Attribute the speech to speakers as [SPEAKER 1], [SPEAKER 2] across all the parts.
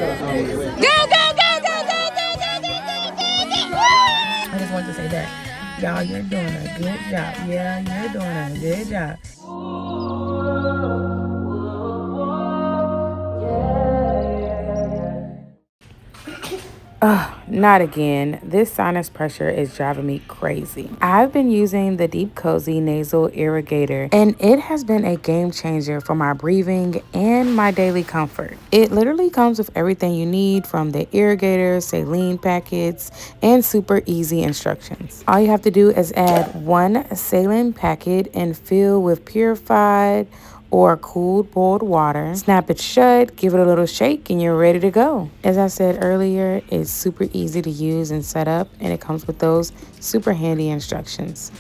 [SPEAKER 1] I just want to say that. Y'all, you're doing a good job. Yeah, you're doing a good job. Not again. This sinus pressure is driving me crazy. I've been using the Deepcozy nasal irrigator, and it has been a game changer for my breathing and my daily comfort. It literally comes with everything you need, from the irrigator, saline packets, and super easy instructions. All you have to do is add one saline packet and fill with purified or cooled boiled water. Snap it shut, give it a little shake, and you're ready to go. As I said earlier, it's super easy to use and set up, and it comes with those super handy instructions.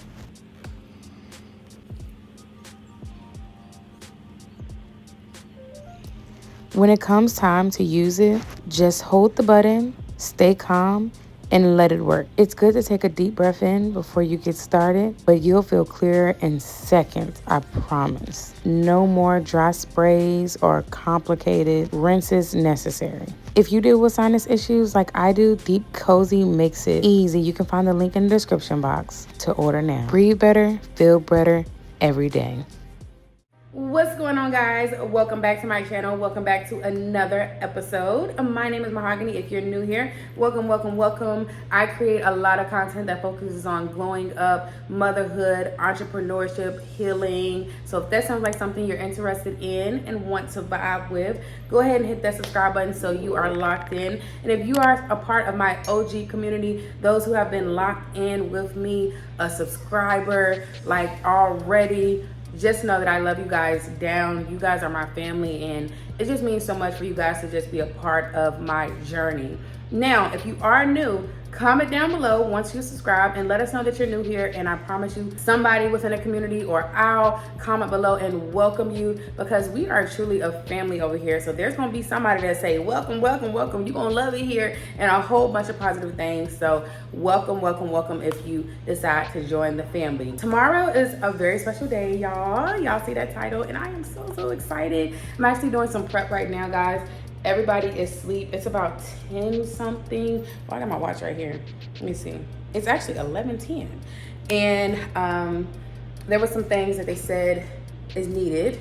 [SPEAKER 1] When it comes time to use it, just hold the button, stay calm, and let it work. It's good to take a deep breath in before you get started, but you'll feel clearer in seconds, I promise. No more dry sprays or complicated rinses necessary. If you deal with sinus issues like I do, Deepcozy makes it easy. You can find the link in the description box to order now. Breathe better, feel better every day. What's going on, guys? Welcome back to my channel. Welcome back to another episode. My name is MaHogany. If you're new here, welcome. I create a lot of content that focuses on glowing up, motherhood, entrepreneurship, healing. So if that sounds like something you're interested in and want to vibe with, go ahead and hit that subscribe button so you are locked in. And if you are a part of my OG community, those who have been locked in with me, a subscriber like already, just know that I love you guys down. You guys are my family, and it just means so much for you guys to just be a part of my journey. Now, if you are new, comment down below once you subscribe and let us know that you're new here, and I promise you somebody within the community, or I'll comment below and welcome you, because we are truly a family over here. So there's gonna be somebody that say welcome. You're gonna love it here, and a whole bunch of positive things. So welcome if you decide to join the family. Tomorrow is a very special day, y'all see that title, and I am so excited. I'm actually doing some prep right now, guys. Everybody is asleep. It's about 10 something. Well, I got my watch right here. Let me see. It's actually 11:10. And there were some things that they said is needed.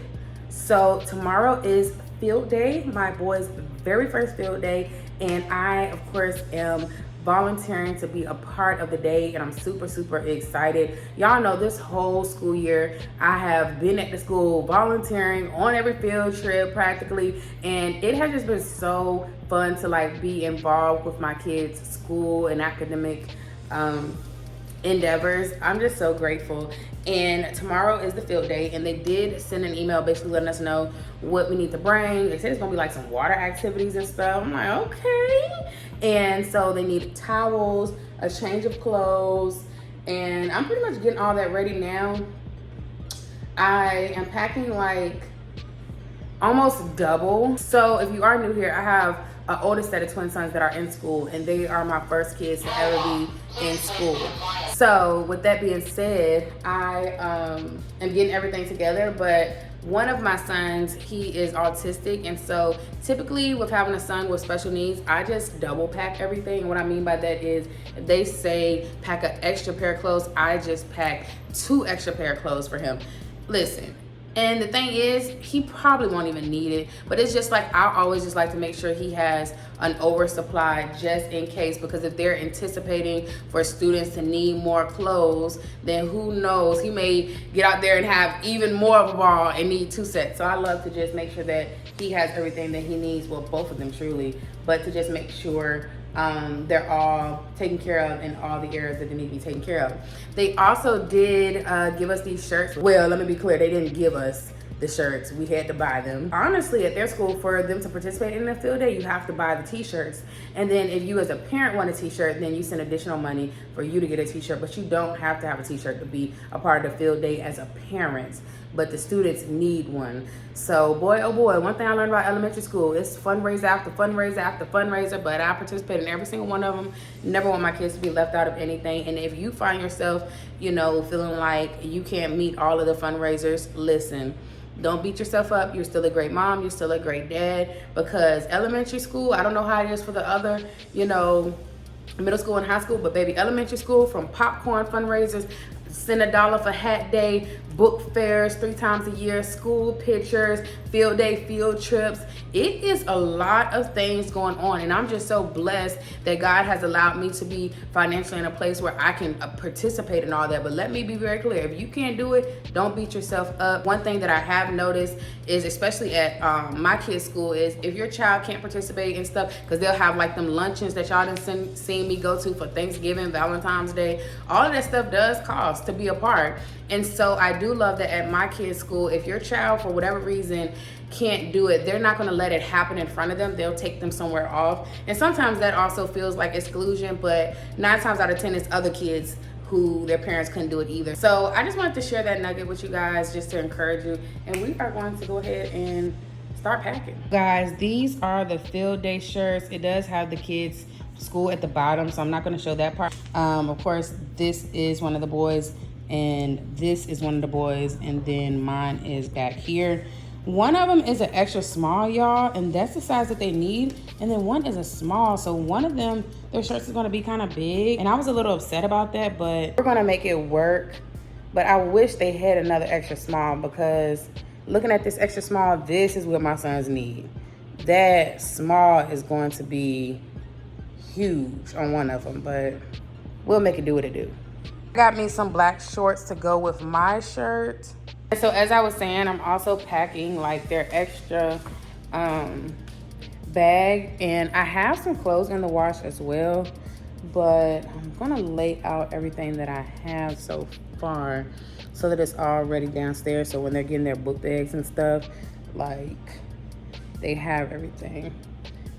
[SPEAKER 1] So tomorrow is field day, my boys' very first field day. And I, of course, am volunteering to be a part of the day, and I'm super excited. Y'all know this whole school year I have been at the school volunteering on every field trip practically, and it has just been so fun to like be involved with my kids' school and academic endeavors. I'm just so grateful. And tomorrow is the field day, and they did send an email basically letting us know what we need to bring. They said it's gonna be like some water activities and stuff. I'm like, okay. And so they need towels, a change of clothes, and I'm pretty much getting all that ready now. I am packing like almost double. So if you are new here, I have an older set of twin sons that are in school, and they are my first kids to ever be in school. So with that being said, I am getting everything together, but one of my sons, he is autistic, and so typically with having a son with special needs, I just double pack everything. And what I mean by that is, if they say pack an extra pair of clothes, I just pack 2 extra pair of clothes for him. Listen, and the thing is, he probably won't even need it, but it's just like, I always just like to make sure he has an oversupply just in case, because if they're anticipating for students to need more clothes, then who knows, he may get out there and have even more of a ball and need 2 sets. So I love to just make sure that he has everything that he needs, well, both of them truly, but to just make sure they're all taken care of in all the areas that they need to be taken care of. They also did give us these shirts. Well, let me be clear, they didn't give us the shirts, we had to buy them. Honestly, at their school, for them to participate in the field day, you have to buy the t-shirts. And then if you as a parent want a t-shirt, then you send additional money for you to get a t-shirt, but you don't have to have a t-shirt to be a part of the field day as a parent. But the students need one. So boy, oh boy, one thing I learned about elementary school, it's fundraiser after fundraiser, but I participate in every single one of them. Never want my kids to be left out of anything. And if you find yourself, feeling like you can't meet all of the fundraisers, listen, Don't beat yourself up. You're still a great mom. You're still a great dad. Because elementary school, I don't know how it is for the other, you know, middle school and high school, but baby, elementary school, from popcorn fundraisers, send $1 for hat day, book fairs 3 times a year, school pictures, field day, field trips. It is a lot of things going on, and I'm just so blessed that God has allowed me to be financially in a place where I can participate in all that. But let me be very clear, if you can't do it, don't beat yourself up. One thing that I have noticed is, especially at my kids' school, is if your child can't participate in stuff, because they'll have like them luncheons that y'all done seen me go to for Thanksgiving, Valentine's Day, all of that stuff does cost to be a part. And so I do love that at my kids' school, if your child for whatever reason can't do it, they're not going to let it happen in front of them. They'll take them somewhere off. And sometimes that also feels like exclusion, but 9 times out of 10 it's other kids who their parents couldn't do it either. So I just wanted to share that nugget with you guys, just to encourage you. And we are going to go ahead and start packing. Guys, these are the field day shirts. It does have the kids' school at the bottom, so I'm not going to show that part. Of course, this is one of the boys, and this is one of the boys, and then mine is back here. One of them is an extra small, y'all, and that's the size that they need. And then one is a small, so one of them, their shirts is gonna be kind of big. And I was a little upset about that, but we're gonna make it work. But I wish they had another extra small, because looking at this extra small, this is what my sons need. That small is going to be huge on one of them, but we'll make it do what it do. I got me some black shorts to go with my shirt. So as I was saying, I'm also packing like their extra bag, and I have some clothes in the wash as well, but I'm gonna lay out everything that I have so far so that it's all ready downstairs, so when they're getting their book bags and stuff, like they have everything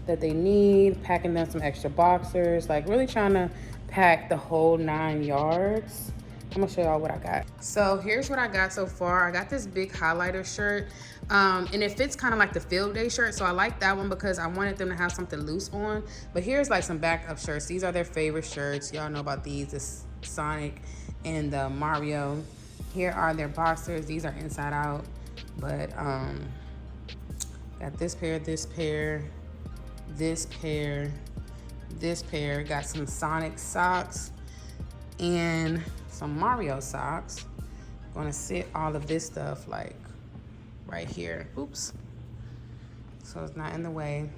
[SPEAKER 1] that they need. Packing them some extra boxers, like really trying to pack the whole 9 yards. I'm gonna show y'all what I got. So here's what I got so far. I got this big highlighter shirt, and it fits kind of like the field day shirt, so I like that one because I wanted them to have something loose on. But here's like some backup shirts. These are their favorite shirts. Y'all know about these, this Sonic and the Mario. Here are their boxers. These are inside out, but got this pair, this pair, this pair, this pair. Got some Sonic socks and some Mario socks. I'm gonna sit all of this stuff like right here. Oops. So it's not in the way.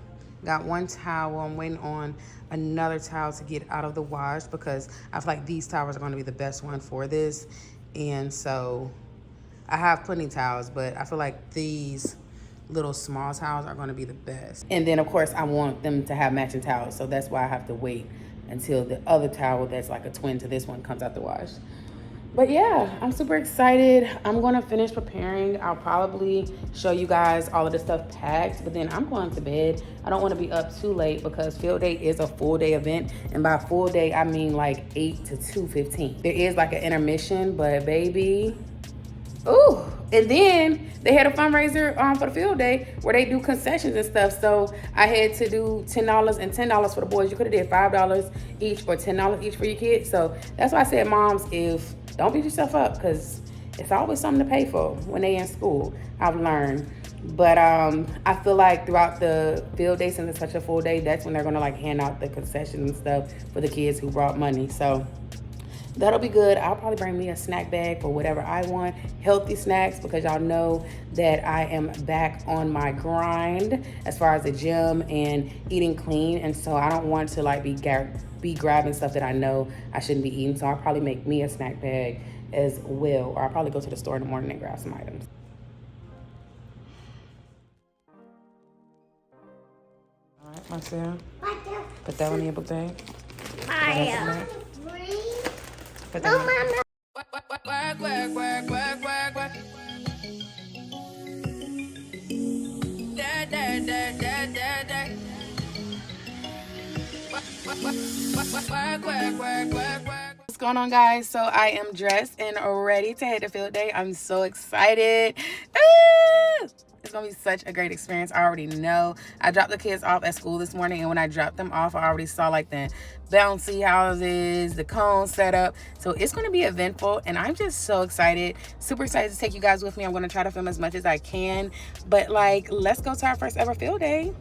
[SPEAKER 1] Got one towel. I'm waiting on another towel to get out of the wash because I feel like these towels are gonna be the best one for this. And so I have plenty of towels, but I feel like these little small towels are gonna be the best. And then of course I want them to have matching towels, so that's why I have to wait until the other towel that's like a twin to this one comes out the wash. But yeah, I'm super excited. I'm gonna finish preparing. I'll probably show you guys all of the stuff packed, but then I'm going to bed. I don't wanna be up too late because field day is a full day event. And by full day, I mean like 8 to 2:15. There is like an intermission, but baby, ooh. And then they had a fundraiser for the field day where they do concessions and stuff. So I had to do $10 and $10 for the boys. You could have did $5 each or $10 each for your kids. So that's why I said, moms, don't beat yourself up, because it's always something to pay for when they in school. I've learned. But I feel like throughout the field day, since it's such a full day, that's when they're gonna like hand out the concessions and stuff for the kids who brought money. So that'll be good. I'll probably bring me a snack bag for whatever I want. Healthy snacks, because y'all know that I am back on my grind as far as the gym and eating clean. And so I don't want to like be grabbing stuff that I know I shouldn't be eating. So I'll probably make me a snack bag as well. Or I'll probably go to the store in the morning and grab some items. All right, Marcel. Put that one in your book bag. Put that on. What's going on, guys? So I am dressed and ready to head to field day. I'm so excited. It's gonna be such a great experience. I already know. I dropped the kids off at school this morning, and when I dropped them off, I already saw like the bouncy houses, the cone set up. So it's gonna be eventful, and I'm just so excited. Super excited to take you guys with me. I'm gonna try to film as much as I can, but like, let's go to our first ever field day.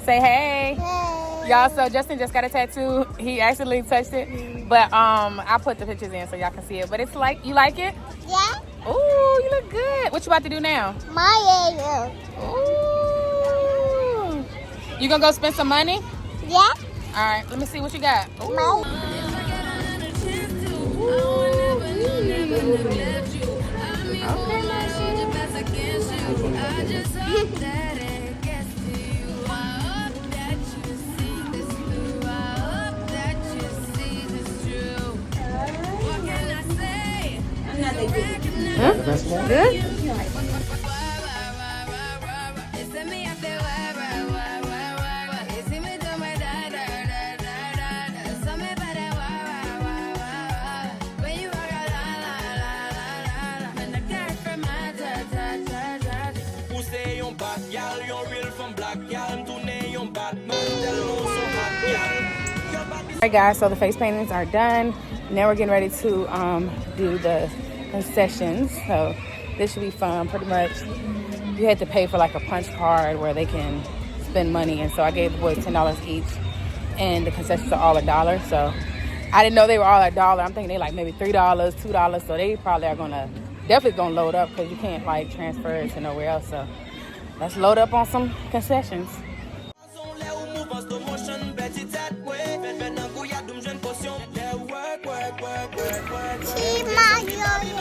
[SPEAKER 1] Say hey. Y'all, so Justin just got a tattoo. He accidentally touched it, but I put the pictures in so y'all can see it. But it's like, you like it?
[SPEAKER 2] Yeah.
[SPEAKER 1] Ooh, you look good. What you about to do now?
[SPEAKER 2] My hair.
[SPEAKER 1] Ooh. You gonna go spend some money?
[SPEAKER 2] Yeah.
[SPEAKER 1] All right, let me see what you got. Ooh. Huh? Good? Alright guys, so the face paintings are done. Now we're getting ready to do the concessions. So this should be fun. Pretty much you had to pay for like a punch card where they can spend money, and so I gave the boys $10 each, and the concessions are all $1. So I didn't know they were all $1. I'm thinking they like maybe $3, $2. So they probably are definitely gonna load up, because you can't like transfer it to nowhere else. So let's load up on some concessions.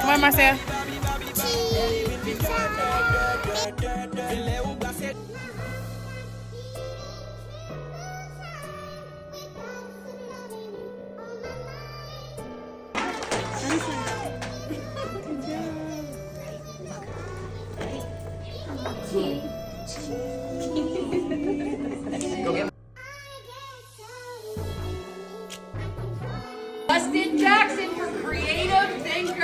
[SPEAKER 1] Come on, Marcel.
[SPEAKER 3] Justin Jackson for Creative Thinker.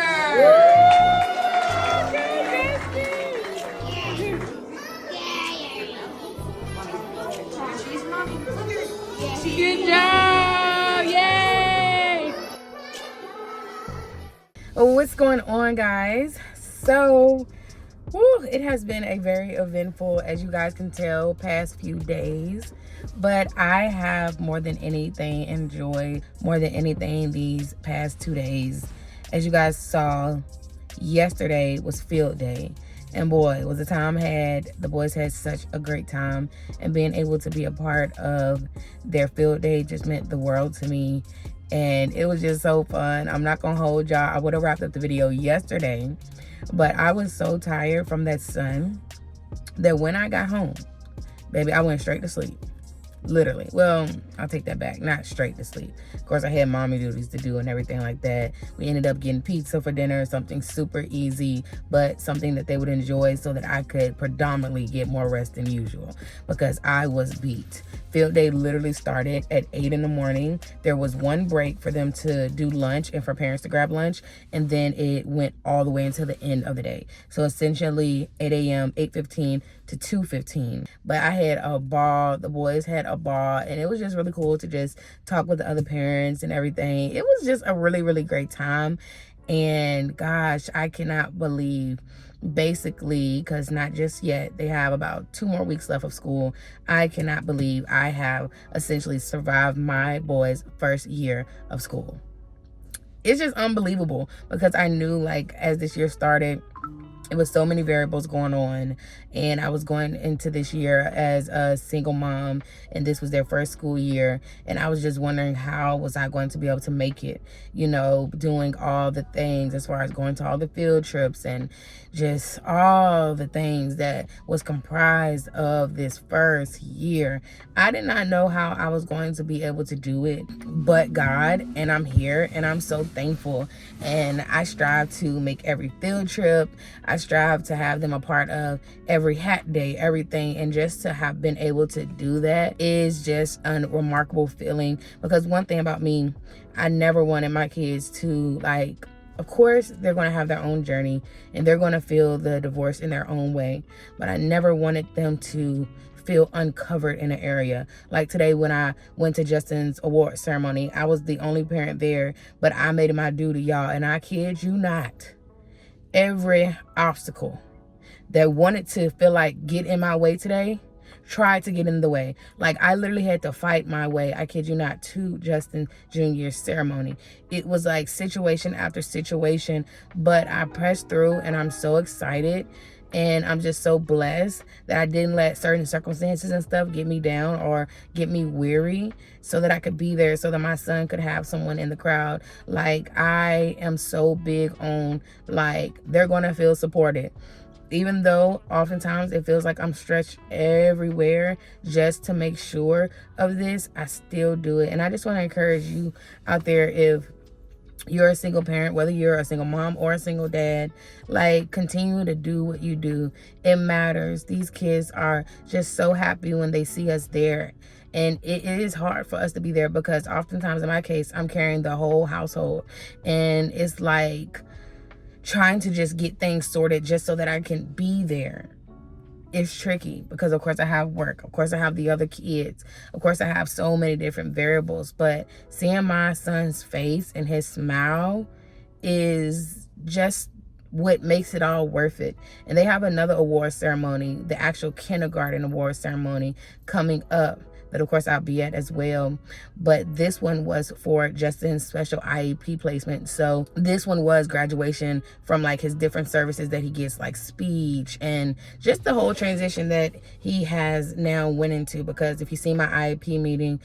[SPEAKER 1] Good job! Yay! What's going on, guys? So, it has been a very eventful, as you guys can tell, past few days. But I have more than anything enjoyed these past 2 days. As you guys saw, yesterday was field day. And boy, was the time had. The boys had such a great time. And being able to be a part of their field day just meant the world to me. And it was just so fun. I'm not gonna hold y'all. I would have wrapped up the video yesterday, but I was so tired from that sun that when I got home, baby, I went straight to sleep. literally. Well, I'll take that back. Not straight to sleep. Of course, I had mommy duties to do and everything like that. We ended up getting pizza for dinner, something super easy, but something that they would enjoy so that I could predominantly get more rest than usual because I was beat. Field day literally started at 8 in the morning. There was one break for them to do lunch and for parents to grab lunch, and then it went all the way until the end of the day. So essentially 8 a.m., 8:15 to 2:15. But I had a ball. The boys had a ball, and it was just really cool to just talk with the other parents and everything. It was just a really, really great time. And gosh, I cannot believe, basically, because not just yet, they have about 2 more weeks left of school. I cannot believe I have essentially survived my boys' first year of school. It's just unbelievable because I knew, like, as this year started, it was so many variables going on, and I was going into this year as a single mom, and this was their first school year, and I was just wondering how was I going to be able to make it, you know, doing all the things as far as going to all the field trips and just all the things that was comprised of this first year. I did not know how I was going to be able to do it, but God, and I'm here, and I'm so thankful, and I strive to make every field trip. I strive to have them a part of every hat day, everything, and just to have been able to do that is just a remarkable feeling. Because one thing about me, I never wanted my kids to, like, of course they're going to have their own journey and they're going to feel the divorce in their own way, but I never wanted them to feel uncovered in an area. Like today when I went to Justin's award ceremony, I was the only parent there, but I made it my duty, y'all, and I kid you not, every obstacle that wanted to feel like get in my way today tried to get in the way. Like, I literally had to fight my way, I kid you not, to Justin Jr.'s ceremony. It was like situation after situation, but I pressed through, and I'm so excited. And I'm just so blessed that I didn't let certain circumstances and stuff get me down or get me weary, so that I could be there, so that my son could have someone in the crowd. Like, I am so big on, like, they're going to feel supported. Even though oftentimes it feels like I'm stretched everywhere just to make sure of this, I still do it. And I just want to encourage you out there, if you're a single parent, whether you're a single mom or a single dad, like, continue to do what you do. It matters. These kids are just so happy when they see us there. And it is hard for us to be there because oftentimes in my case, I'm carrying the whole household. And it's like trying to just get things sorted just so that I can be there. It's tricky because, of course, I have work. Of course, I have the other kids. Of course, I have so many different variables. But seeing my son's face and his smile is just what makes it all worth it. And they have another award ceremony, the actual kindergarten award ceremony, coming up, that of course I'll be at as well. But this one was for Justin's special IEP placement. So this one was graduation from, like, his different services that he gets, like speech and just the whole transition that he has now went into. Because if you see my IEP meeting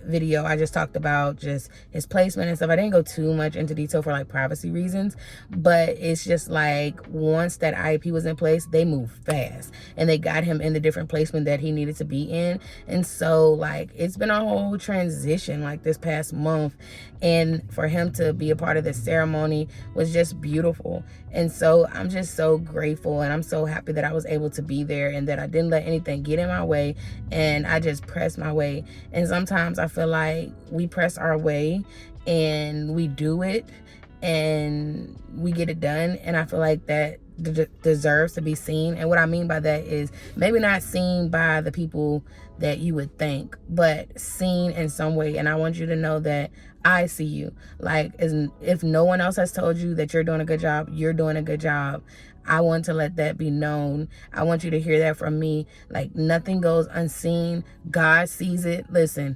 [SPEAKER 1] video, I just talked about just his placement and stuff. I didn't go too much into detail for, like, privacy reasons, but it's just like once that IEP was in place, they moved fast and they got him in the different placement that he needed to be in. And so, like, it's been a whole transition, like, this past month, and for him to be a part of the ceremony was just beautiful. And so I'm just so grateful, and I'm so happy that I was able to be there and that I didn't let anything get in my way, and I just pressed my way. And sometimes I feel like we press our way and we do it and we get it done, and I feel like that deserves to be seen. And what I mean by that is maybe not seen by the people that you would think, but seen in some way. And I want you to know that I see you. Like, if no one else has told you that you're doing a good job, you're doing a good job. I want to let that be known. I want you to hear that from me. Like, nothing goes unseen. God sees it. Listen,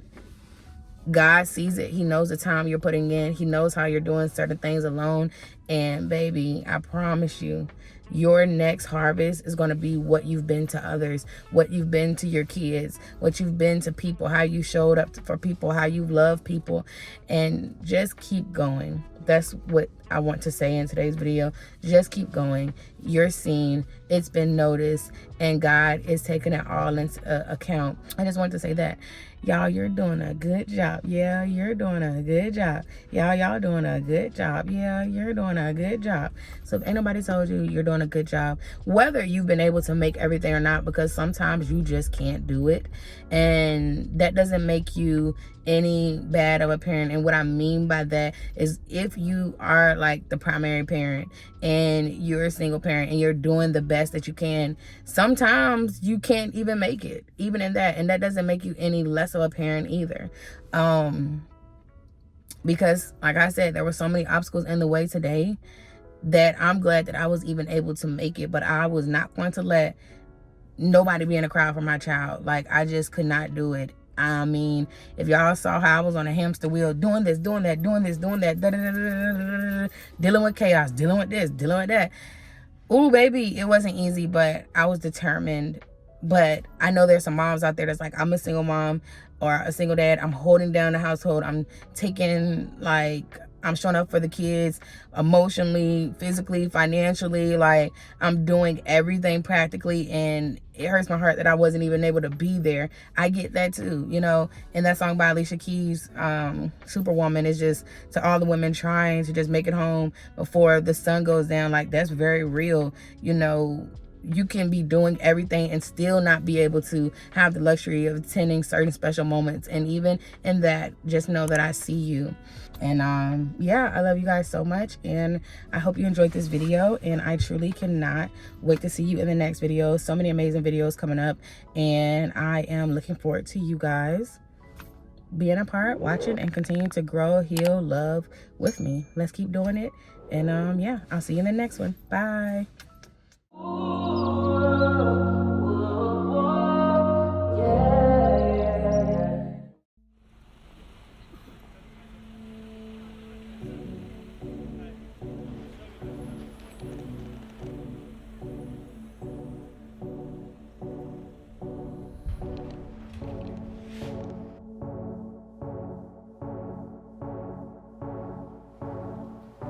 [SPEAKER 1] God sees it. He knows the time you're putting in. He knows how you're doing certain things alone. And baby, I promise you, your next harvest is going to be what you've been to others, what you've been to your kids, what you've been to people, how you showed up for people, how you love people, and just keep going. that's what I want to say in today's video. Just keep going. You're seen, it's been noticed, and God is taking it all into account. I just want to say that. Y'all, you're doing a good job. Yeah, you're doing a good job. Y'all doing a good job. Yeah, you're doing a good job. So if anybody told you you're doing a good job, whether you've been able to make everything or not, because sometimes you just can't do it, and that doesn't make you any bad of a parent. And what I mean by that is, if you are like the primary parent and you're a single parent and you're doing the best that you can, sometimes you can't even make it, even in that, and that doesn't make you any less of a parent either. Because like I said, there were so many obstacles in the way today that I'm glad that I was even able to make it. But I was not going to let nobody be in a crowd for my child. Like, I just could not do it. I mean, if y'all saw how I was on a hamster wheel, doing this, doing that, doing this, doing that, dealing with chaos, dealing with this, dealing with that. Ooh, baby, it wasn't easy, but I was determined. But I know there's some moms out there that's like, I'm a single mom or a single dad. I'm holding down the household. I'm taking, like, I'm showing up for the kids emotionally, physically, financially. Like, I'm doing everything practically, and it hurts my heart that I wasn't even able to be there. I get that too, you know. And that song by Alicia Keys, Superwoman, is just to all the women trying to just make it home before the sun goes down. Like, that's very real, you know. You can be doing everything and still not be able to have the luxury of attending certain special moments. And even in that, just know that I see you. And yeah, I love you guys so much, and I hope you enjoyed this video, and I truly cannot wait to see you in the next video. So many amazing videos coming up, and I am looking forward to you guys being a part, watching, and continuing to grow, heal, love with me. Let's keep doing it. And yeah, I'll see you in the next one. Bye.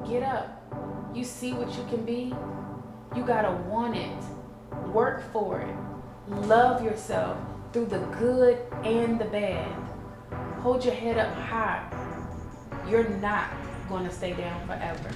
[SPEAKER 1] Get up. You see what you can be. You gotta want it. Work for it. Love yourself through the good and the bad. Hold your head up high. You're not gonna stay down forever.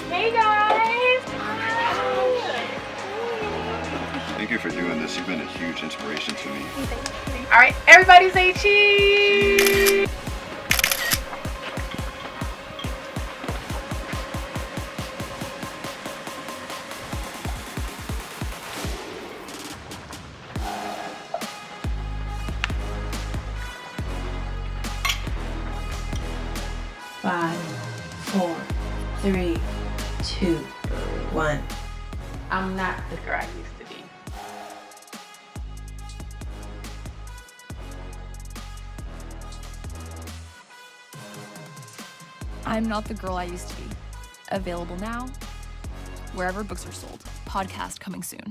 [SPEAKER 1] Hey guys!
[SPEAKER 2] Thank you for doing this. You've been a huge inspiration to me.
[SPEAKER 1] All right, everybody say cheese!
[SPEAKER 4] Five, 4, 3, 2, 1.
[SPEAKER 1] I'm not the girl I used to be.
[SPEAKER 5] I'm Not the Girl I Used to Be. Available now, wherever books are sold. Podcast coming soon.